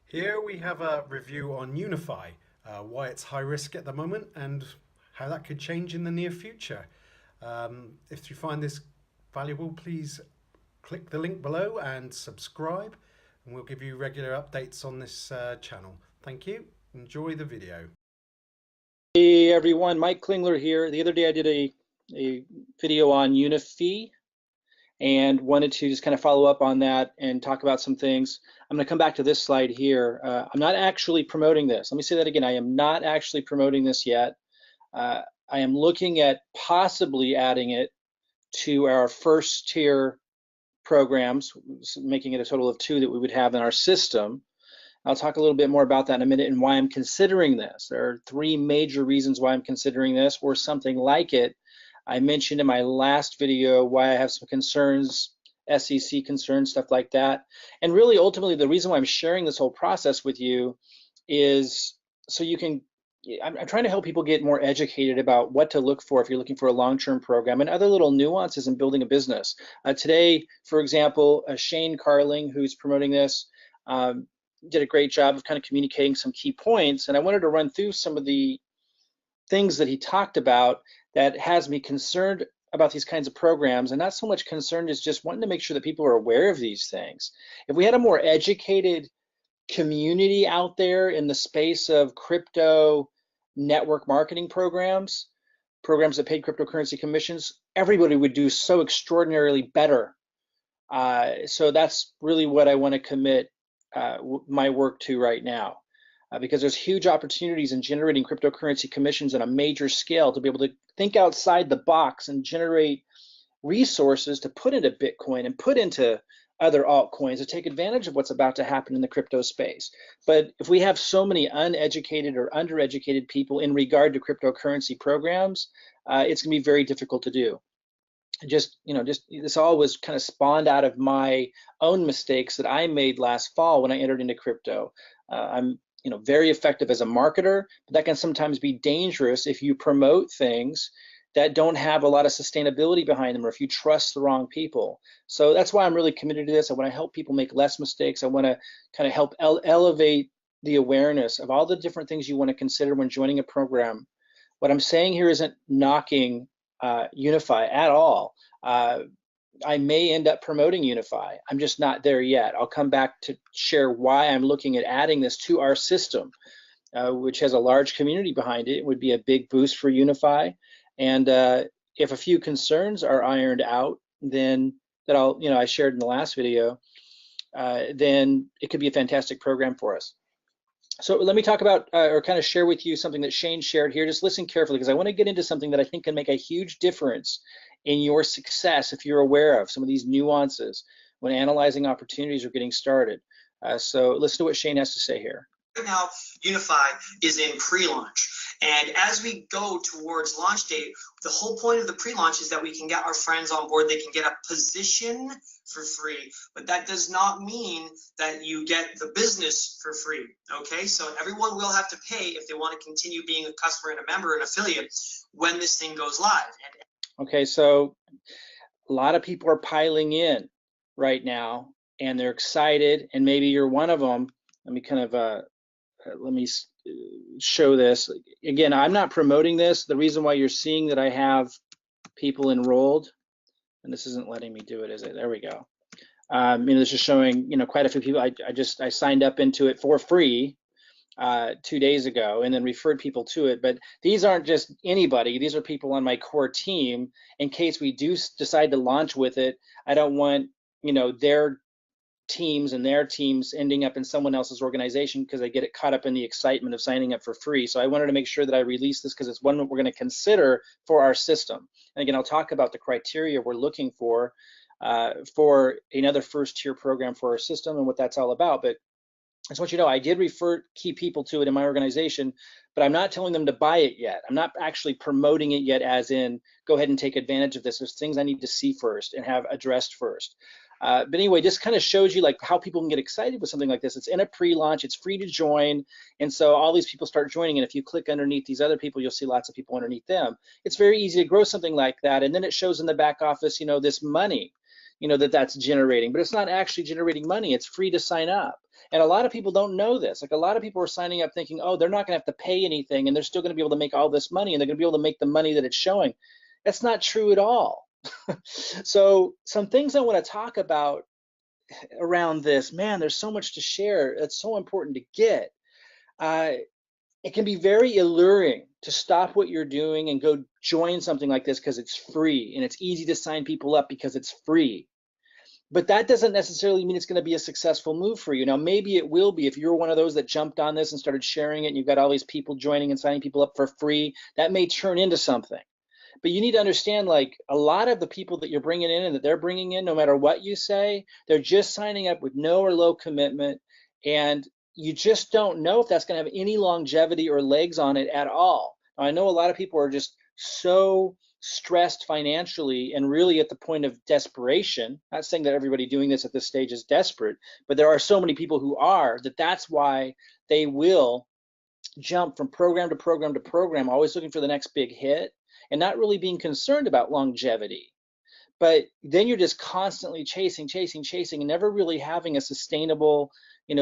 Here we have a review on Unifii, why it's high risk at the moment and how that could change in the near future. If you find this valuable, please click the link below and subscribe, and we'll give you regular updates on this channel. Thank you. Enjoy the video. Hey everyone, Mike Klingler here. The other day I did a video on Unifii and wanted to just kind of follow up on that and talk about some things. I'm going to come back to this slide here. I'm not actually promoting this. Let me say that again. I am not actually promoting this yet. I am looking at possibly adding it to our first tier programs, making it a total of 2 that we would have in our system. I'll talk a little bit more about that in a minute and why I'm considering this. There are 3 major reasons why I'm considering this or something like it. I mentioned in my last video why I have some concerns, SEC concerns, stuff like that. And really, ultimately, the reason why I'm sharing this whole process with you is so you can, I'm trying to help people get more educated about what to look for if you're looking for a long-term program and other little nuances in building a business. Today, for example, Shane Carling, who's promoting this, did a great job of kind of communicating some key points, and I wanted to run through some of the things that he talked about that has me concerned about these kinds of programs, and not so much concerned as just wanting to make sure that people are aware of these things. If we had a more educated community out there in the space of crypto network marketing programs that paid cryptocurrency commissions, everybody would do so extraordinarily better. So that's really what I want to commit my work to right now, because there's huge opportunities in generating cryptocurrency commissions on a major scale to be able to think outside the box and generate resources to put into Bitcoin and put into other altcoins to take advantage of what's about to happen in the crypto space. But if we have so many uneducated or undereducated people in regard to cryptocurrency programs, it's going to be very difficult to do. Just this all was kind of spawned out of my own mistakes that I made last fall when I entered into crypto. I'm very effective as a marketer, but that can sometimes be dangerous if you promote things that don't have a lot of sustainability behind them, or if you trust the wrong people. So that's why I'm really committed to this. I want to help people make less mistakes. I want to kind of help elevate the awareness of all the different things you want to consider when joining a program. What I'm saying here isn't knocking Unifii at all. I may end up promoting Unifii. I'm just not there yet. I'll come back to share why I'm looking at adding this to our system, which has a large community behind it. It would be a big boost for Unifii. And if a few concerns are ironed out, then I shared in the last video, then it could be a fantastic program for us. So let me talk about or kind of share with you something that Shane shared here. Just listen carefully, because I want to get into something that I think can make a huge difference in your success if you're aware of some of these nuances when analyzing opportunities or getting started. So listen to what Shane has to say here. Right now, Unifii is in pre-launch. And as we go towards launch date, the whole point of the pre-launch is that we can get our friends on board. They can get a position for free, but that does not mean that you get the business for free. Okay, so everyone will have to pay if they want to continue being a customer and a member and affiliate when this thing goes live. Okay, so a lot of people are piling in right now, and they're excited, and maybe you're one of them. Let me kind of let me show this. Again, I'm not promoting this. The reason why you're seeing that I have people enrolled, and this isn't letting me do it, is it? There we go. This is showing, quite a few people. I signed up into it for free 2 days ago and then referred people to it. But these aren't just anybody. These are people on my core team. In case we do decide to launch with it, I don't want, their teams and their teams ending up in someone else's organization because they get it caught up in the excitement of signing up for free. So I wanted to make sure that I release this because it's one that we're going to consider for our system. And again, I'll talk about the criteria we're looking for another first tier program for our system and what that's all about. But I just want you to know, I did refer key people to it in my organization, but I'm not telling them to buy it yet. I'm not actually promoting it yet as in, go ahead and take advantage of this. There's things I need to see first and have addressed first. But anyway, just kind of shows you like how people can get excited with something like this. It's in a pre-launch, it's free to join, and so all these people start joining, and if you click underneath these other people, you'll see lots of people underneath them. It's very easy to grow something like that, and then it shows in the back office, this money, that's generating, but it's not actually generating money. It's free to sign up. And a lot of people don't know this. Like a lot of people are signing up thinking, oh, they're not going to have to pay anything and they're still going to be able to make all this money and they're going to be able to make the money that it's showing. That's not true at all. So some things I want to talk about around this, man, there's so much to share. It's so important to get. It can be very alluring to stop what you're doing and go join something like this because it's free, and it's easy to sign people up because it's free. But that doesn't necessarily mean it's going to be a successful move for you. Now, maybe it will be if you're one of those that jumped on this and started sharing it and you've got all these people joining and signing people up for free. That may turn into something. But you need to understand, like, a lot of the people that you're bringing in and that they're bringing in, no matter what you say, they're just signing up with no or low commitment. And you just don't know if that's going to have any longevity or legs on it at all. Now, I know a lot of people are just so stressed financially and really at the point of desperation. Not saying that everybody doing this at this stage is desperate, but there are so many people who are, that's why they will jump from program to program to program, always looking for the next big hit and not really being concerned about longevity. But then you're just constantly chasing and never really having a sustainable,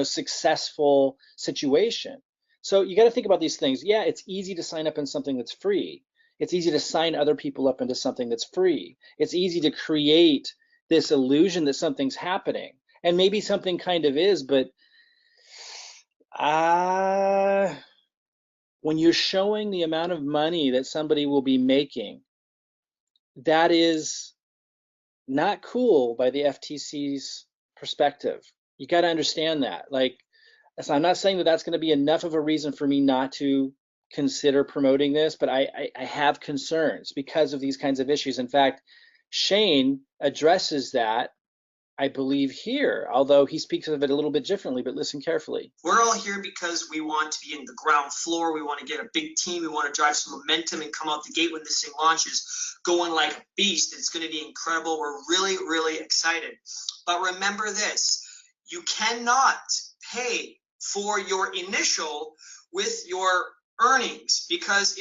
successful situation. So you got to think about these things. Yeah, it's easy to sign up in something that's free. It's easy to sign other people up into something that's free. It's easy to create this illusion that something's happening. And maybe something kind of is, but when you're showing the amount of money that somebody will be making, that is not cool by the FTC's perspective. You got to understand that. Like, so I'm not saying that that's going to be enough of a reason for me not to consider promoting this, but I have concerns because of these kinds of issues. In fact, Shane addresses that, I believe, here, although he speaks of it a little bit differently, but listen carefully. We're all here because we want to be in the ground floor. We want to get a big team. We want to drive some momentum and come out the gate when this thing launches, going like a beast. It's going to be incredible. We're really, really excited. But remember this, you cannot pay for your initial with your earnings, because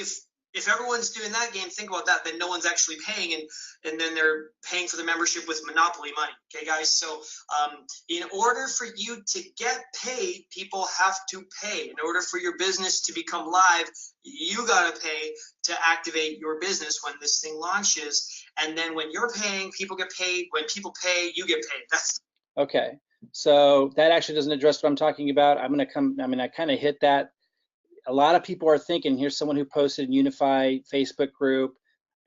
if everyone's doing that game, think about that, then no one's actually paying, and then they're paying for the membership with monopoly money. Okay, guys? So in order for you to get paid, people have to pay. In order for your business to become live, you got to pay to activate your business when this thing launches. And then when you're paying, people get paid. When people pay, you get paid. That's okay. So that actually doesn't address what I'm talking about. I kind of hit that. A lot of people are thinking, here's someone who posted in Unifii Facebook group,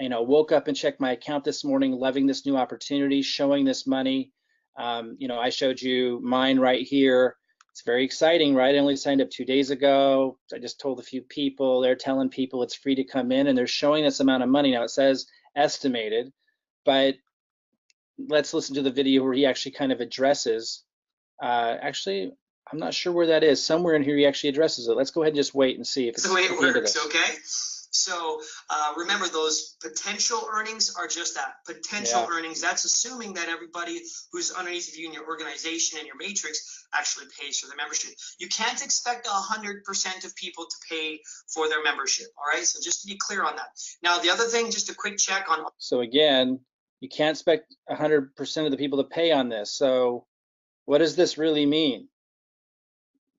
woke up and checked my account this morning, loving this new opportunity, showing this money. I showed you mine right here. It's very exciting, right? I only signed up 2 days ago. I just told a few people, they're telling people it's free to come in, and they're showing this amount of money. Now it says estimated, but let's listen to the video where he actually kind of addresses, actually, I'm not sure where that is. Somewhere in here he actually addresses it. Let's go ahead and just wait and see if it's the way it at the end of works, this. okay? So remember, those potential earnings are just that, potential earnings. That's assuming that everybody who's underneath of you in your organization and your matrix actually pays for the membership. You can't expect 100% of people to pay for their membership, all right? So just to be clear on that. Now, the other thing, just a quick check on. So again, you can't expect 100% of the people to pay on this. So what does this really mean?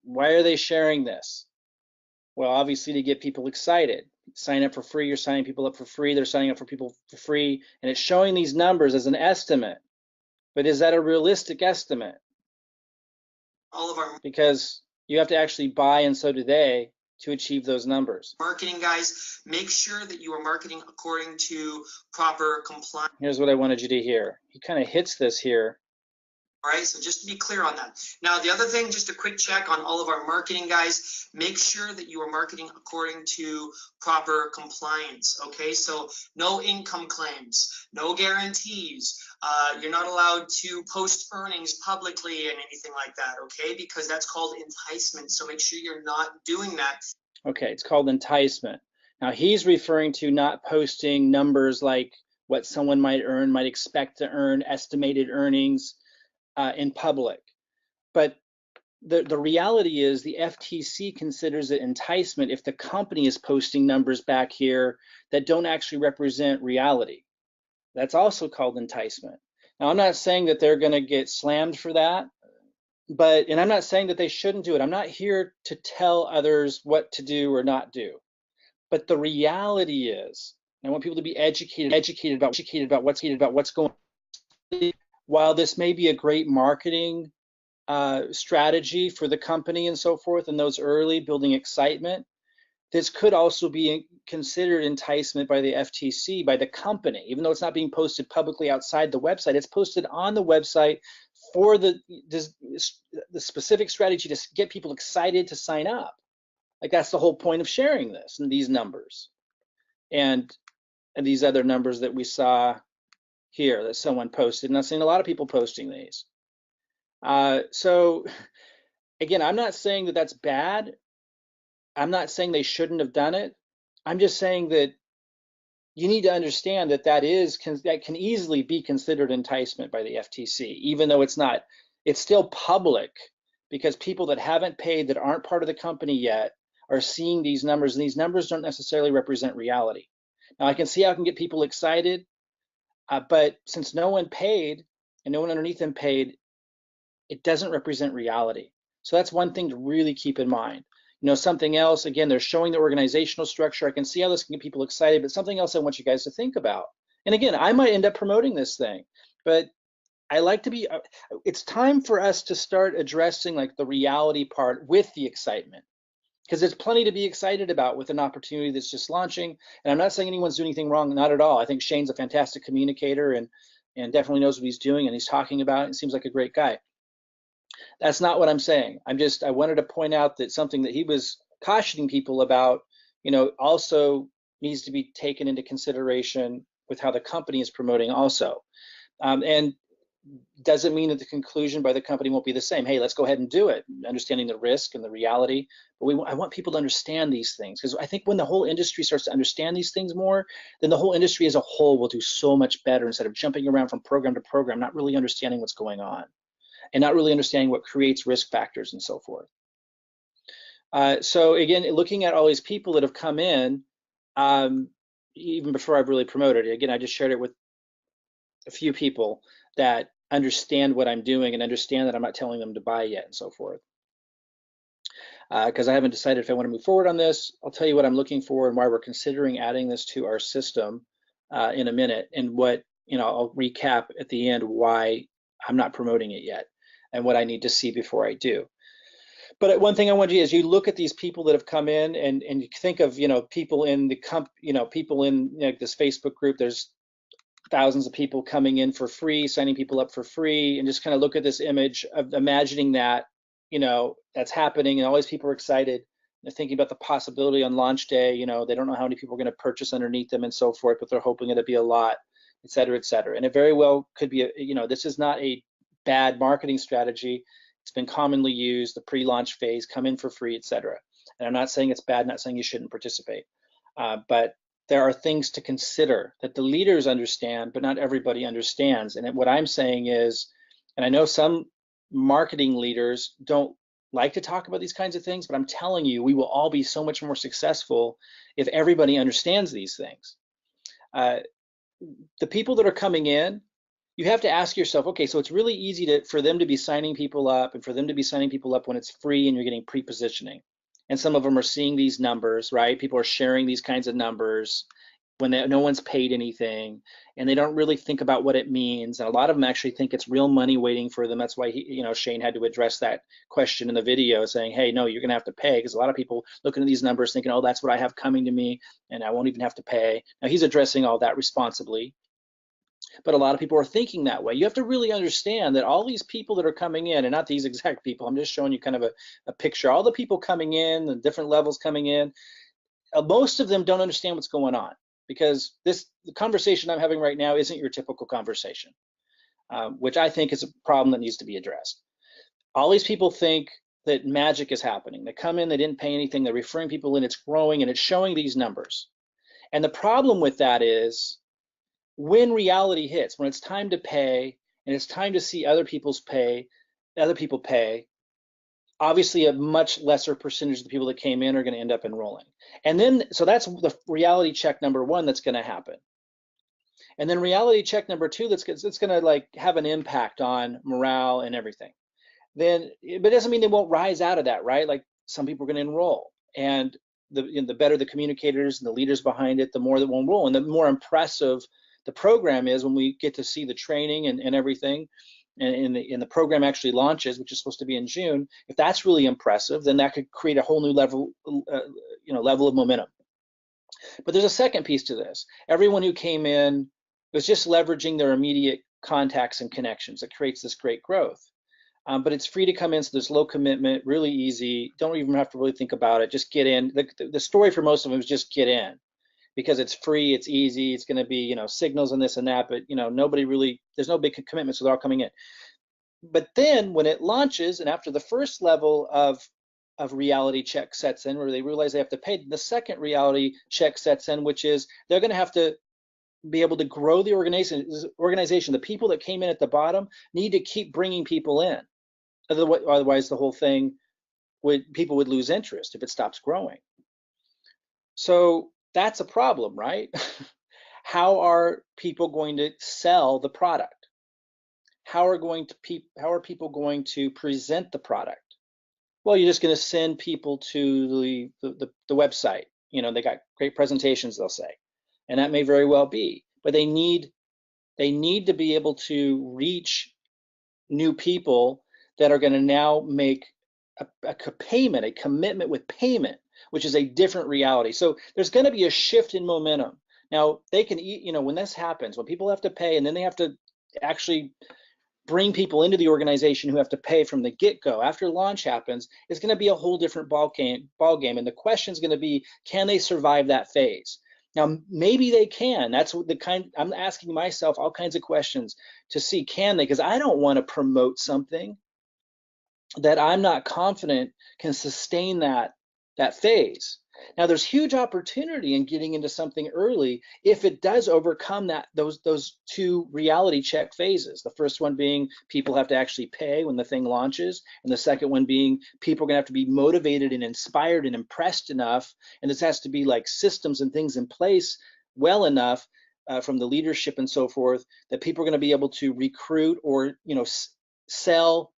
Why are they sharing this? Well, obviously to get people excited. Sign up for free, you're signing people up for free, they're signing up for people for free, and it's showing these numbers as an estimate. But is that a realistic estimate? All of our Because you have to actually buy, and so do they, to achieve those numbers. marketing guys, make sure that you are marketing according to proper compliance. Here's what I wanted you to hear. He kind of hits this here. All right, so just to be clear on that. Now, the other thing, just a quick check on all of our marketing guys, make sure that you are marketing according to proper compliance, okay? So no income claims, no guarantees. You're not allowed to post earnings publicly and anything like that, okay? Because that's called enticement, so make sure you're not doing that. Okay, it's called enticement. Now, he's referring to not posting numbers like what someone might earn, might expect to earn, estimated earnings, in public. But the reality is the FTC considers it enticement if the company is posting numbers back here that don't actually represent reality. That's also called enticement. Now, I'm not saying that they're going to get slammed for that. and I'm not saying that they shouldn't do it. I'm not here to tell others what to do or not do. But the reality is, I want people to be educated about what's going on. While this may be a great marketing strategy for the company and so forth, and those early building excitement, this could also be considered enticement by the FTC, by the company, even though it's not being posted publicly outside the website. It's posted on the website for the specific strategy to get people excited to sign up. Like, that's the whole point of sharing this and these numbers and these other numbers that we saw here that someone posted. And I've seen a lot of people posting these. So again, I'm not saying that that's bad. I'm not saying they shouldn't have done it. I'm just saying that you need to understand that that can easily be considered enticement by the FTC, even though it's not. It's still public, because people that haven't paid, that aren't part of the company yet, are seeing these numbers, and these numbers don't necessarily represent reality. Now, I can see how I can get people excited, but since no one paid and no one underneath them paid, it doesn't represent reality. So that's one thing to really keep in mind. Something else, again, they're showing the organizational structure. I can see how this can get people excited, but something else I want you guys to think about. And again, I might end up promoting this thing, but I like to be, it's time for us to start addressing like the reality part with the excitement, because there's plenty to be excited about with an opportunity that's just launching. And I'm not saying anyone's doing anything wrong, not at all. I think Shane's a fantastic communicator and definitely knows what he's doing and he's talking about it and seems like a great guy. That's not what I'm saying. I wanted to point out that something that he was cautioning people about, also needs to be taken into consideration with how the company is promoting also. And doesn't mean that the conclusion by the company won't be the same. Hey, let's go ahead and do it, understanding the risk and the reality. But I want people to understand these things, because I think when the whole industry starts to understand these things more, then the whole industry as a whole will do so much better, instead of jumping around from program to program, not really understanding what's going on and not really understanding what creates risk factors and so forth. So again, looking at all these people that have come in, even before I've really promoted it, again, I just shared it with a few people that understand what I'm doing and understand that I'm not telling them to buy yet and so forth. Because I haven't decided if I want to move forward on this. I'll tell you what I'm looking for and why we're considering adding this to our system in a minute, and what, I'll recap at the end why I'm not promoting it yet and what I need to see before I do. But one thing I want you is you look at these people that have come in and you think of, people in the people in this Facebook group. There's thousands of people coming in for free, signing people up for free, and just kind of look at this image of imagining that, that's happening, and all these people are excited. They're thinking about the possibility on launch day. They don't know how many people are going to purchase underneath them and so forth, but they're hoping it'll be a lot, et cetera, et cetera. And it very well could be, this is not a bad marketing strategy. It's been commonly used, the pre-launch phase, come in for free, et cetera. And I'm not saying it's bad, not saying you shouldn't participate, but there are things to consider that the leaders understand, but not everybody understands. And what I'm saying is, and I know some marketing leaders don't like to talk about these kinds of things, but I'm telling you, we will all be so much more successful if everybody understands these things. The people that are coming in, you have to ask yourself, okay, so it's really easy for them to be signing people up, and for them to be signing people up when it's free and you're getting pre-positioning. And some of them are seeing these numbers, right? People are sharing these kinds of numbers when no one's paid anything, and they don't really think about what it means. And a lot of them actually think it's real money waiting for them. That's why Shane had to address that question in the video, saying, hey, no, you're gonna have to pay, because a lot of people looking at these numbers thinking, oh, that's what I have coming to me, and I won't even have to pay. Now, he's addressing all that responsibly, but a lot of people are thinking that way. You have to really understand that all these people that are coming in, and not these exact people, I'm just showing you kind of a picture, all the people coming in, the different levels coming in, most of them don't understand what's going on, because the conversation I'm having right now isn't your typical conversation, which I think is a problem that needs to be addressed. All these people think that magic is happening. They come in, they didn't pay anything, they're referring people in, it's growing, and it's showing these numbers. And the problem with that is, when reality hits, when it's time to pay and it's time to see other people pay, obviously a much lesser percentage of the people that came in are going to end up enrolling. And then, so that's the reality check number one that's going to happen. And then reality check number two, that's going to like have an impact on morale and everything. then, but it doesn't mean they won't rise out of that, right? Like some people are going to enroll, and the better the communicators and the leaders behind it, the more that will enroll, and the more impressive the program is when we get to see the training and everything, and the program actually launches, which is supposed to be in June. If that's really impressive, then that could create a whole new level, level of momentum. But there's a second piece to this. Everyone who came in was just leveraging their immediate contacts and connections. It creates this great growth. But it's free to come in, so there's low commitment, really easy. Don't even have to really think about it. Just get in. The story for most of them is just get in, because it's free, it's easy, it's going to be, signals and this and that. But nobody really, there's no big commitment, so they're all coming in. But then when it launches, and after the first level of reality check sets in, where they realize they have to pay, the second reality check sets in, which is they're going to have to be able to grow the organization. The people that came in at the bottom need to keep bringing people in. Otherwise, the whole thing people would lose interest if it stops growing. So that's a problem, right? How are people going to sell the product? How are people going to present the product? Well, you're just going to send people to the website. They got great presentations, they'll say, and that may very well be. But they need to be able to reach new people that are going to now make a commitment with payment, which is a different reality. So there's going to be a shift in momentum. Now they can, when this happens, when people have to pay, and then they have to actually bring people into the organization who have to pay from the get-go. After launch happens, it's going to be a whole different ball game, and the question is going to be, can they survive that phase? Now, maybe they can. That's the kind I'm asking myself all kinds of questions to see, can they? Because I don't want to promote something that I'm not confident can sustain that phase. Now, there's huge opportunity in getting into something early if it does overcome those two reality check phases. The first one being people have to actually pay when the thing launches, and the second one being people are going to have to be motivated and inspired and impressed enough, and this has to be like systems and things in place well enough from the leadership and so forth that people are going to be able to recruit or sell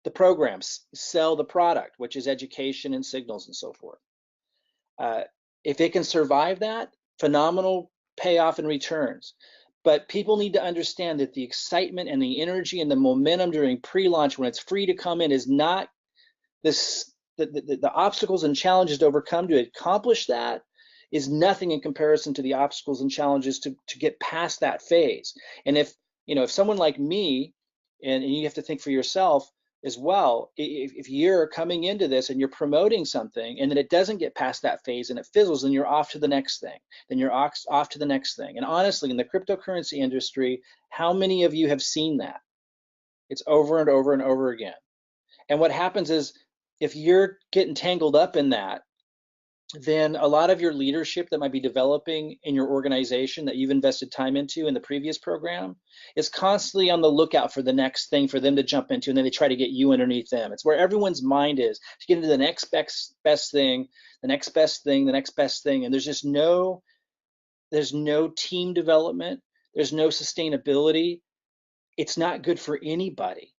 the programs, sell the product, which is education and signals and so forth. If it can survive that, phenomenal payoff and returns. But people need to understand that the excitement and the energy and the momentum during pre-launch, when it's free to come in, is not this. The obstacles and challenges to overcome to accomplish that is nothing in comparison to the obstacles and challenges to get past that phase. And if someone like me, and you have to think for yourself as well, if you're coming into this and you're promoting something and then it doesn't get past that phase and it fizzles, then you're off to the next thing, then you're off to the next thing. And honestly, in the cryptocurrency industry, how many of you have seen that? It's over and over and over again. And what happens is, if you're getting tangled up in that, then a lot of your leadership that might be developing in your organization that you've invested time into in the previous program is constantly on the lookout for the next thing for them to jump into, and then they try to get you underneath them. It's where everyone's mind is to get into the next best thing, the next best thing, the next best thing, and there's just no team development, there's no sustainability. It's not good for anybody.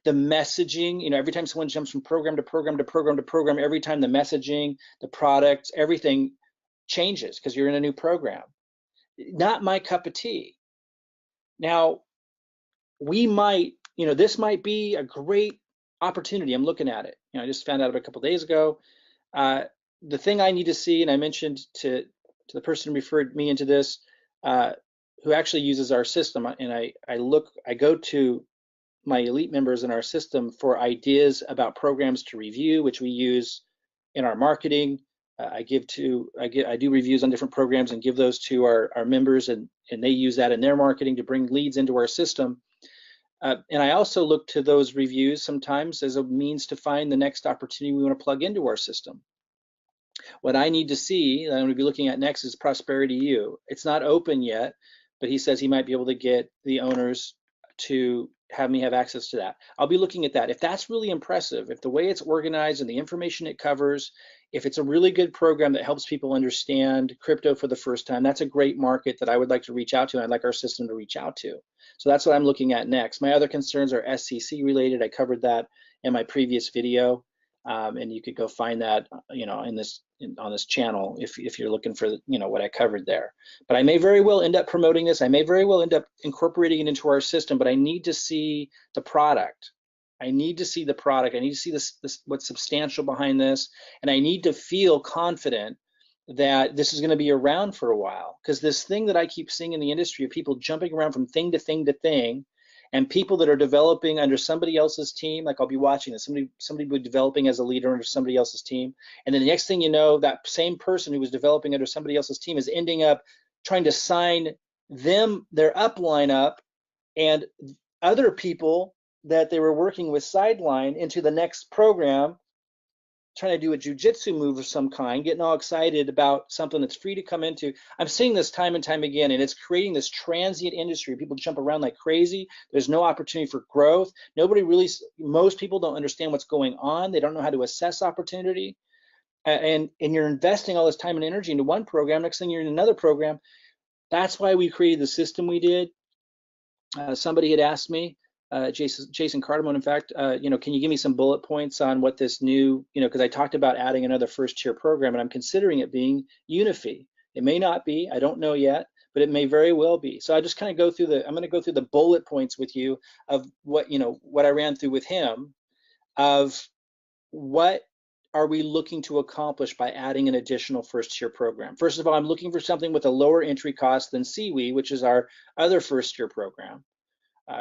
The messaging, every time someone jumps from program to program to program to program, every time the messaging, the products, everything changes because you're in a new program. Not my cup of tea. Now, we might, this might be a great opportunity. I'm looking at it. I just found out about a couple of days ago. The thing I need to see, and I mentioned to the person who referred me into this, who actually uses our system, and I go to my elite members in our system for ideas about programs to review, which we use in our marketing. I do reviews on different programs and give those to our members, and they use that in their marketing to bring leads into our system. And I also look to those reviews sometimes as a means to find the next opportunity we want to plug into our system. What I need to see, that I'm going to be looking at next, is Prosperity U. It's not open yet, but he says he might be able to get the owners to have me have access to that. I'll be looking at that. If that's really impressive, if the way it's organized and the information it covers, if it's a really good program that helps people understand crypto for the first time, that's a great market that I would like to reach out to, and I'd like our system to reach out to. So that's what I'm looking at next. My other concerns are SEC related. I covered that in my previous video, and you could go find that, on this channel if you're looking for, what I covered there. But I may very well end up promoting this. I may very well end up incorporating it into our system, but I need to see the product. I need to see the product. I need to see this what's substantial behind this, and I need to feel confident that this is going to be around for a while. Because this thing that I keep seeing in the industry of people jumping around from thing to thing to thing, and people that are developing under somebody else's team, like I'll be watching this, somebody be developing as a leader under somebody else's team, and then the next thing you know, that same person who was developing under somebody else's team is ending up trying to sign their upline up and other people that they were working with sideline into the next program, trying to do a jujitsu move of some kind, getting all excited about something that's free to come into. I'm seeing this time and time again, and it's creating this transient industry. People jump around like crazy. There's no opportunity for growth. Most people don't understand what's going on. They don't know how to assess opportunity. And you're investing all this time and energy into one program. Next thing you're in another program. That's why we created the system we did. Somebody had asked me, Jason Cardamone, in fact, can you give me some bullet points on what this new, because I talked about adding another first tier program, and I'm considering it being Unifii. It may not be, I don't know yet, but it may very well be. So I just kind of I'm going to go through the bullet points with you of what I ran through with him, of what are we looking to accomplish by adding an additional first tier program. First of all, I'm looking for something with a lower entry cost than Siwi, which is our other first tier program.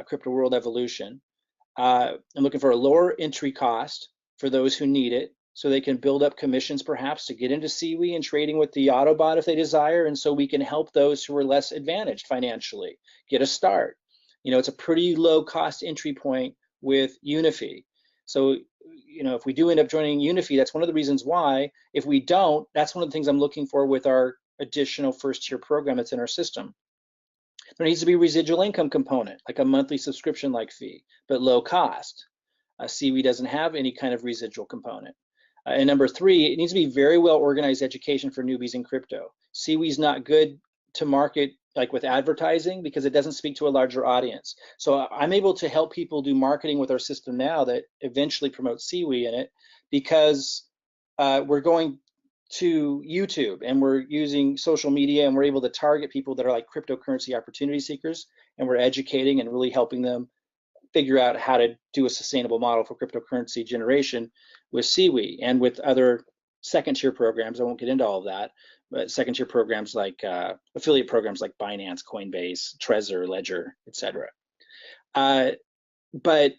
Crypto World Evolution. I'm looking for a lower entry cost for those who need it, so they can build up commissions perhaps to get into Siwi and trading with the Autobot if they desire, and so we can help those who are less advantaged financially get a start. It's a pretty low cost entry point with Unifii. So, if we do end up joining Unifii, that's one of the reasons why. If we don't, that's one of the things I'm looking for with our additional first tier program that's in our system. There needs to be a residual income component, like a monthly subscription-like fee, but low cost. Siwi doesn't have any kind of residual component. And number three, it needs to be very well organized education for newbies in crypto. Siwi's not good to market like with advertising because it doesn't speak to a larger audience. So I'm able to help people do marketing with our system now that eventually promotes Siwi in it, because we're going to YouTube and we're using social media, and we're able to target people that are like cryptocurrency opportunity seekers, and we're educating and really helping them figure out how to do a sustainable model for cryptocurrency generation with Siwi and with other second tier programs. I won't get into all of that, but second tier programs like affiliate programs like Binance, Coinbase, Trezor, Ledger, etc. But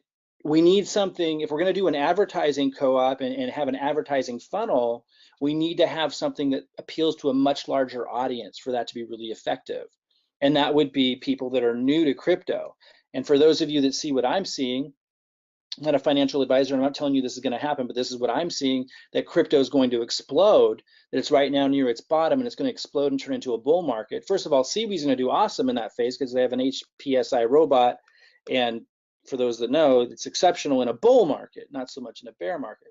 we need something, if we're going to do an advertising co-op and have an advertising funnel, we need to have something that appeals to a much larger audience for that to be really effective. And that would be people that are new to crypto. And for those of you that see what I'm seeing, I'm not a financial advisor, and I'm not telling you this is going to happen, but this is what I'm seeing, that crypto is going to explode, that it's right now near its bottom, and it's going to explode and turn into a bull market. First of all, Siwi's going to do awesome in that phase because they have an HPSI robot, and for those that know, it's exceptional in a bull market, not so much in a bear market.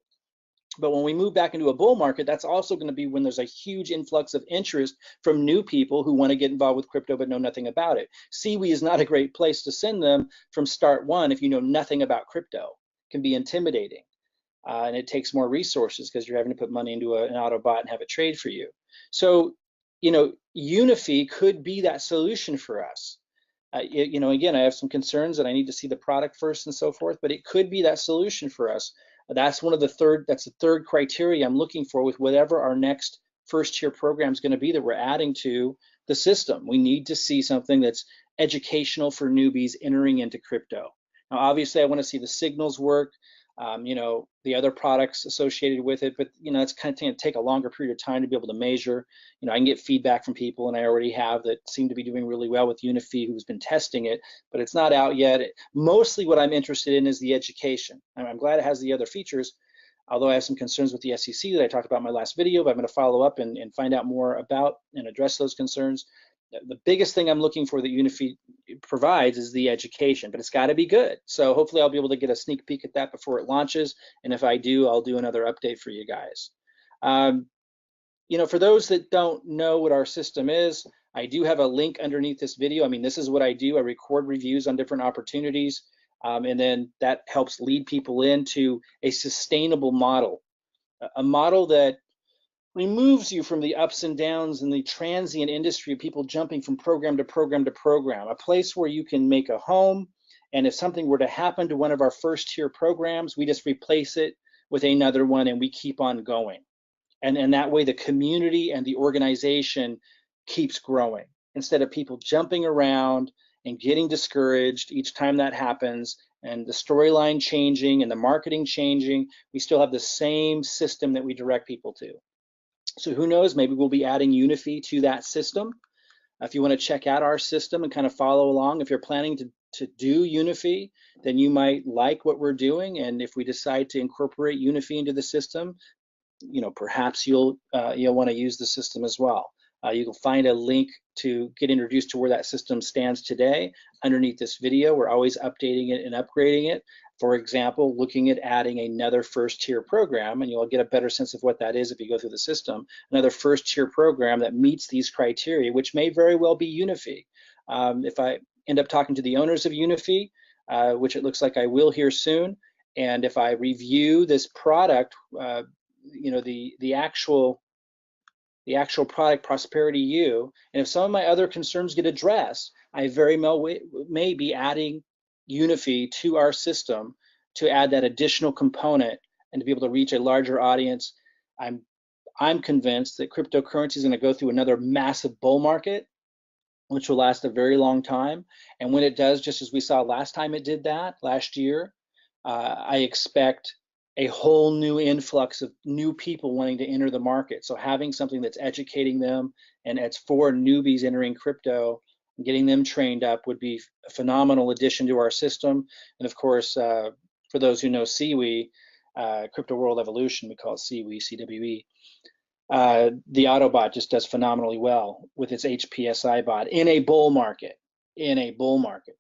But when we move back into a bull market, that's also going to be when there's a huge influx of interest from new people who want to get involved with crypto but know nothing about it. Siwi is not a great place to send them from start one if you know nothing about crypto. It can be intimidating, and it takes more resources because you're having to put money into an Autobot and have it trade for you. So, Unifii could be that solution for us. Again, I have some concerns and I need to see the product first and so forth, but it could be that solution for us. That's the third criteria I'm looking for with whatever our next first tier program is going to be that we're adding to the system. We need to see something that's educational for newbies entering into crypto. Now, obviously, I want to see the signals work, the other products associated with it, but it's kind of going to take a longer period of time to be able to measure. I can get feedback from people, and I already have, that seem to be doing really well with Unifii, who's been testing it, but it's not out yet. Mostly what I'm interested in is the education. I'm glad it has the other features, although I have some concerns with the SEC that I talked about in my last video, but I'm going to follow up and find out more about and address those concerns. the biggest thing I'm looking for that Unifii provides is the education, but it's got to be good. So hopefully I'll be able to get a sneak peek at that before it launches. And if I do, I'll do another update for you guys. You know, for those that don't know what our system is, I do have a link underneath this video. I mean, this is what I do. I record reviews on different opportunities, and then that helps lead people into a sustainable model, a model that removes you from the ups and downs in the transient industry of people jumping from program to program to program, a place where you can make a home, and if something were to happen to one of our first tier programs, we just replace it with another one and we keep on going. And that way the community and the organization keeps growing instead of people jumping around and getting discouraged each time that happens, and the storyline changing and the marketing changing. We still have the same system that we direct people to. So who knows, maybe we'll be adding Unifii to that system. If you want to check out our system and kind of follow along, if you're planning to do Unifii, then you might like what we're doing. And if we decide to incorporate Unifii into the system, you know, perhaps you'll want to use the system as well. You can find a link to get introduced to where that system stands today underneath this video. We're always updating it and upgrading it. For example, looking at adding another first tier program, and you'll get a better sense of what that is if you go through the system, another first tier program that meets these criteria, which may very well be Unifii. If I end up talking to the owners of Unifii, which it looks like I will here soon, and if I review this product, you know, the actual product, Prosperity U, and if some of my other concerns get addressed, I very well may be adding Unifii to our system to add that additional component and to be able to reach a larger audience. I'm convinced that cryptocurrency is going to go through another massive bull market, which will last a very long time. And when it does, just as we saw last time it did that last year, I expect a whole new influx of new people wanting to enter the market. So having something that's educating them and it's for newbies entering crypto, getting them trained up would be a phenomenal addition to our system. And of course, for those who know CWE, Crypto World Evolution, we call it CWE, CWE, the Autobot just does phenomenally well with its HPSI bot in a bull market,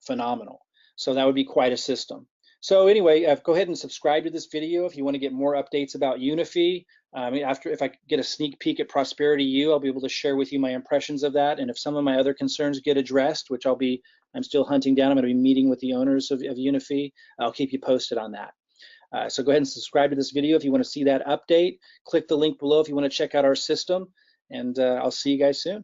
phenomenal. So that would be quite a system. So anyway, go ahead and subscribe to this video if you want to get more updates about Unifii. If I get a sneak peek at Prosperity U, I'll be able to share with you my impressions of that. And if some of my other concerns get addressed, which I'm still hunting down, I'm going to be meeting with the owners of Unifii, I'll keep you posted on that. So go ahead and subscribe to this video if you want to see that update. Click the link below if you want to check out our system, and I'll see you guys soon.